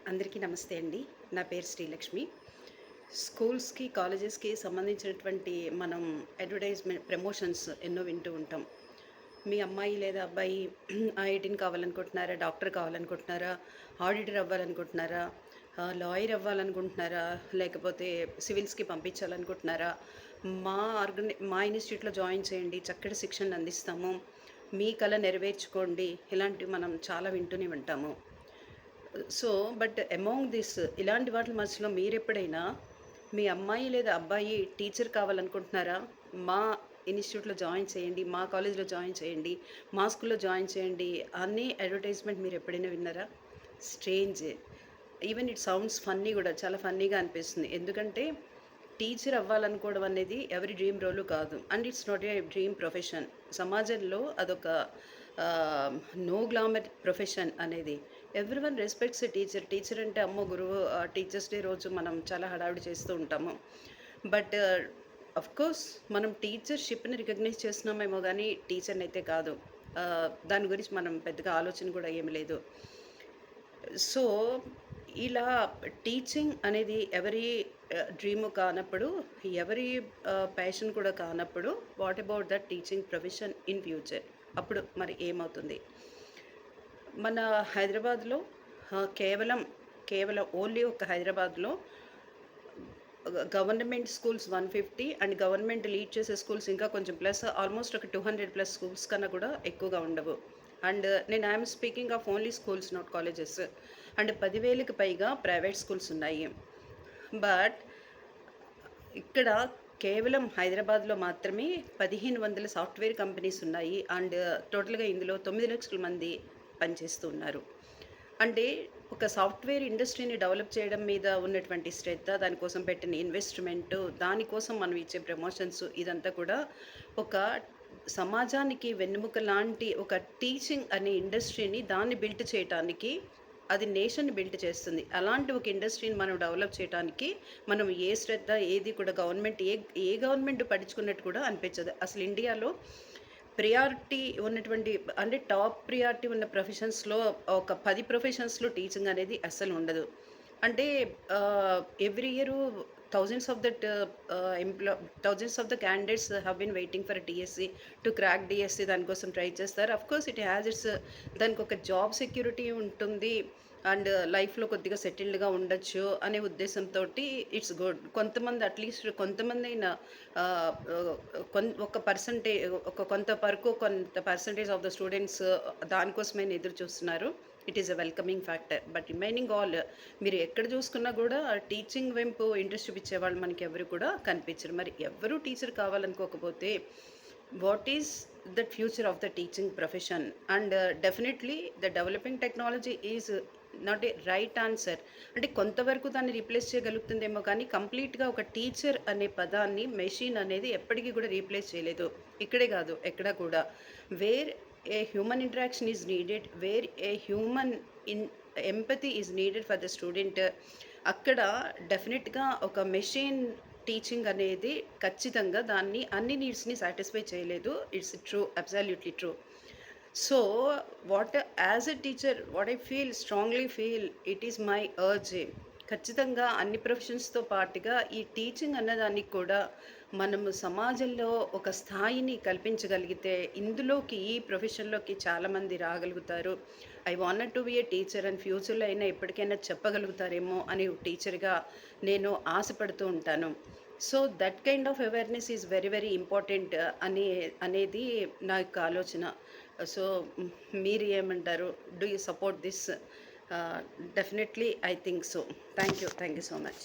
అందరికీ నమస్తే అండి. నా పేరు శ్రీలక్ష్మి. స్కూల్స్‌కి, కాలేజెస్‌కి సంబంధించినటువంటి మనం అడ్వర్టైజ్‌మెంట్ ప్రమోషన్స్ ఎన్నో వింటూ ఉంటాం. మీ అమ్మాయి లేదా అబ్బాయి ఐఐటీని కావాలనుకుంటున్నారా? డాక్టర్ కావాలనుకుంటున్నారా? ఆడిటర్ అవ్వాలనుకుంటున్నారా? లాయర్ అవ్వాలనుకుంటున్నారా? లేకపోతే సివిల్స్‌కి పంపించాలనుకుంటున్నారా? మా ఇన్‌స్టిట్యూట్‌లో జాయిన్ చేయండి. చక్కటి శిక్షణను అందిస్తాము. మీ కల నెరవేర్చుకోండి. ఇలాంటివి మనం చాలా వింటూనే ఉంటాము. సో, బట్ అమాంగ్ దిస్ ఇలాంటి వాటిల మధ్యలో మీరెప్పుడైనా మీ అమ్మాయి లేదా అబ్బాయి టీచర్ కావాలనుకుంటున్నారా? మా ఇన్‌స్టిట్యూట్‌లో జాయిన్ చేయండి, మా కాలేజ్‌లో జాయిన్ చేయండి, మా స్కూల్‌లో జాయిన్ చేయండి అనే అడ్వర్టైజ్‌మెంట్ మీరెప్పుడైనా విన్నారా? Strange. Even it sounds funny గూడా. చాలా ఫన్నీగా అనిపిస్తుంది. ఎందుకంటే టీచర్ అవ్వాలనుకోవడం అనేది ఎవరి డ్రీమ్ రోలు కాదు. And it's not a dream profession. సమాజంలో అదొక నో గ్లామర్ ప్రొఫెషన్ అనేది. Everyone respects a teacher. Teacher అంటే అమ్మో! గురువు టీచర్స్ డే రోజు మనం చాలా హడావిడి చేస్తూ ఉంటాము. బట్ ఆఫ్‌కోర్స్ మనం టీచర్‌షిప్‌ని రికగ్నైజ్ చేస్తున్నామేమో గానీ టీచర్‌నైతే కాదు. దాని గురించి మనం పెద్దగా ఆలోచన కూడా ఏమి లేదు. సో, ఇలా టీచింగ్ అనేది ఎవరి డ్రీము కానప్పుడు, ఎవరి ప్యాషన్ కూడా కానప్పుడు, what about that teaching profession in future? అప్పుడు మరి ఏమవుతుంది? మన హైదరాబాద్‌లో కేవలం ఓన్లీ ఒక హైదరాబాద్‌లో government schools 150 and government lead చేసే స్కూల్స్ ఇంకా కొంచెం ప్లస్ ఆల్మోస్ట్ ఒక 200+ స్కూల్స్ కన్నా కూడా ఎక్కువగా ఉండవు. అండ్ నేను I'm speaking of only schools not colleges. And 10,000కి పైగా ప్రైవేట్ స్కూల్స్ ఉన్నాయి. బట్ ఇక్కడ కేవలం హైదరాబాద్‌లో మాత్రమే 1,500 సాఫ్ట్‌వేర్ కంపెనీస్ ఉన్నాయి. అండ్ టోటల్‌గా ఇందులో 9,00,000 మంది పనిచేస్తూ ఉన్నారు. అంటే ఒక సాఫ్ట్‌వేర్ ఇండస్ట్రీని డెవలప్ చేయడం మీద ఉన్నటువంటి శ్రద్ధ, దానికోసం పెట్టిన ఇన్వెస్ట్‌మెంటు, దానికోసం మనం ఇచ్చే ప్రమోషన్స్ ఇదంతా కూడా ఒక సమాజానికి వెన్నెముక లాంటి ఒక టీచింగ్ అనే ఇండస్ట్రీని దాన్ని బిల్డ్ చేయటానికి అది నేషన్‌ని బిల్డ్ చేస్తుంది. అలాంటి ఒక ఇండస్ట్రీని మనం డెవలప్ చేయటానికి మనం ఏ శ్రద్ధ ఏది కూడా ఏ గవర్నమెంట్ పట్టించుకున్నట్టు కూడా అనిపించదు. అసలు ఇండియాలో ప్రియారిటీ ఉన్నటువంటి అంటే టాప్ ప్రియారిటీ ఉన్న ప్రొఫెషన్స్‌లో ఒక 10 ప్రొఫెషన్స్‌లో టీచింగ్ అనేది అస్సలు ఉండదు. అంటే every year thousands of that thousands of the candidates have been waiting for DSC to crack DSC దానికోసం ట్రై చేస్తారు. అఫ్‌కోర్స్ ఇట్ హ్యాస్ ఇట్స్ దానికొక జాబ్ సెక్యూరిటీ ఉంటుంది. అండ్ లైఫ్‌లో కొద్దిగా సెటిల్డ్‌గా ఉండొచ్చు అనే ఉద్దేశంతోటి ఇట్స్ గుడ్. కొంతమంది అట్‌లీస్ట్ కొంతమందైనా ఆహ్, ఆహ్, ఒక కొంత వరకు కొంత పర్సెంటేజ్ ఆఫ్ ద స్టూడెంట్స్ దానికోసమైనా ఎదురు చూస్తున్నారు. It is a welcoming factor. But remaining all మీరు ఎక్కడ చూసుకున్నా గూడా టీచింగ్ వైపు ఇంట్రెస్ట్ చూపించేవాళ్ళు మనకెవరు కూడా కనిపించరు. మరి ఎవ్వరు టీచర్ కావాలనుకోకపోతే what is the future of the teaching profession? And definitely the developing technology is not a right answer. అంటే కొంతవరకు దాన్ని రీప్లేస్ చేయగలుగుతుందేమో కానీ కంప్లీట్‌గా ఒక టీచర్ అనే పదాన్ని మెషిన్ అనేది ఎప్పటికి కూడా రీప్లేస్ చేయలేదు. ఇక్కడే కాదు ఎక్కడా కూడా. Where a human interaction is needed, where a human in empathy is needed for the student. అక్కడ డెఫినిట్‌గా ఒక మెషిన్ టీచింగ్ అనేది ఖచ్చితంగా దాన్ని అన్ని నీడ్స్‌ని సాటిస్ఫై చేయలేదు. It's true. Absolutely true. So, as a teacher what I strongly feel it is my urge. ఖచ్చితంగా అన్ని ప్రొఫెషన్స్‌తో పాటుగా ఈ టీచింగ్ అన్నదానికి కూడా మనము సమాజంలో ఒక స్థాయిని కల్పించగలిగితే ఇందులోకి ఈ ప్రొఫెషన్‌లోకి చాలామంది రాగలుగుతారు. I wanted to be a teacher and ఫ్యూచర్‌లో అయినా ఎప్పటికైనా చెప్పగలుగుతారేమో అని టీచర్‌గా నేను ఆశపడుతూ ఉంటాను. So, that kind of awareness is very very important అనేది నా యొక్క ఆలోచన. సో, మీరు ఏమంటారు? Do you support this? Definitely I think so. Thank you so much.